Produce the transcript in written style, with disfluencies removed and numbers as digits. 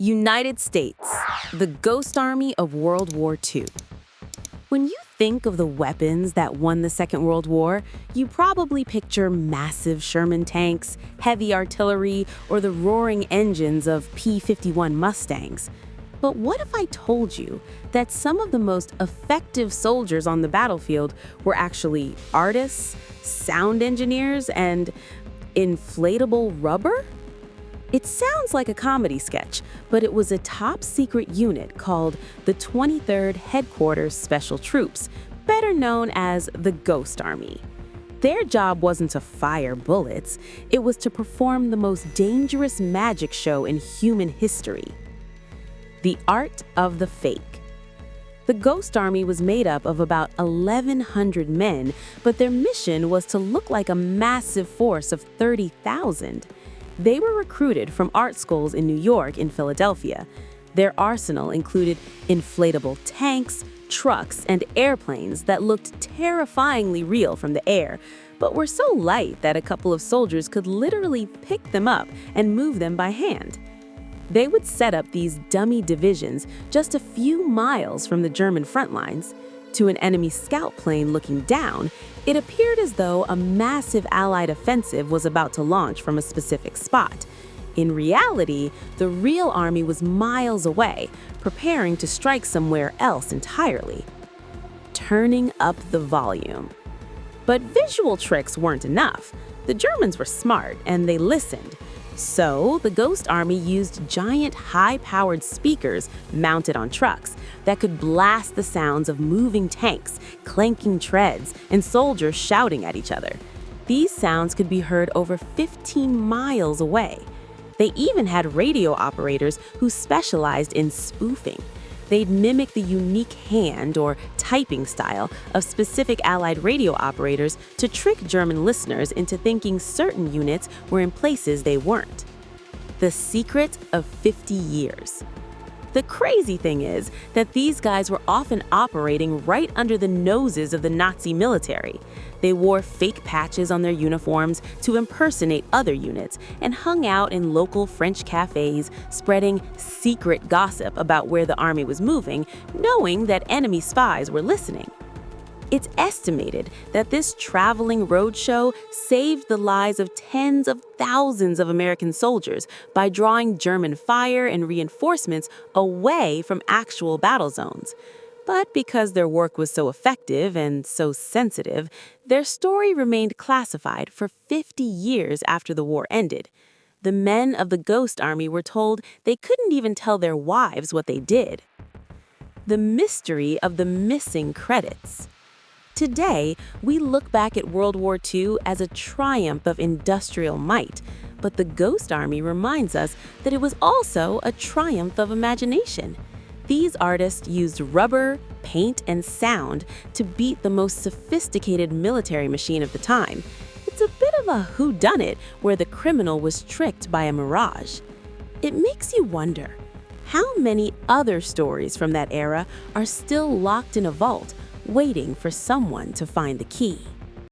United States, the ghost army of World War II. When you think of the weapons that won the Second World War, you probably picture massive Sherman tanks, heavy artillery, or the roaring engines of P-51 Mustangs. But what if I told you that some of the most effective soldiers on the battlefield were actually artists, sound engineers, and inflatable rubber? It sounds like a comedy sketch, but it was a top-secret unit called the 23rd Headquarters Special Troops, better known as the Ghost Army. Their job wasn't to fire bullets, it was to perform the most dangerous magic show in human history. The Art of the Fake. The Ghost Army was made up of about 1,100 men, but their mission was to look like a massive force of 30,000. They were recruited from art schools in New York and Philadelphia. Their arsenal included inflatable tanks, trucks, and airplanes that looked terrifyingly real from the air, but were so light that a couple of soldiers could literally pick them up and move them by hand. They would set up these dummy divisions just a few miles from the German front lines. To an enemy scout plane looking down, it appeared as though a massive Allied offensive was about to launch from a specific spot. In reality, the real army was miles away, preparing to strike somewhere else entirely. Turning up the volume. But visual tricks weren't enough. The Germans were smart, and they listened. So, the Ghost Army used giant, high-powered speakers mounted on trucks that could blast the sounds of moving tanks, clanking treads, and soldiers shouting at each other. These sounds could be heard over 15 miles away. They even had radio operators who specialized in spoofing. They'd mimic the unique hand or typing style of specific Allied radio operators to trick German listeners into thinking certain units were in places they weren't. The secret of 50 years. The crazy thing is that these guys were often operating right under the noses of the Nazi military. They wore fake patches on their uniforms to impersonate other units and hung out in local French cafes, spreading secret gossip about where the army was moving, knowing that enemy spies were listening. It's estimated that this traveling roadshow saved the lives of tens of thousands of American soldiers by drawing German fire and reinforcements away from actual battle zones. But because their work was so effective and so sensitive, their story remained classified for 50 years after the war ended. The men of the Ghost Army were told they couldn't even tell their wives what they did. The mystery of the missing credits. Today, we look back at World War II as a triumph of industrial might, but the Ghost Army reminds us that it was also a triumph of imagination. These artists used rubber, paint, and sound to beat the most sophisticated military machine of the time. It's a bit of a whodunit where the criminal was tricked by a mirage. It makes you wonder, how many other stories from that era are still locked in a vault, waiting for someone to find the key?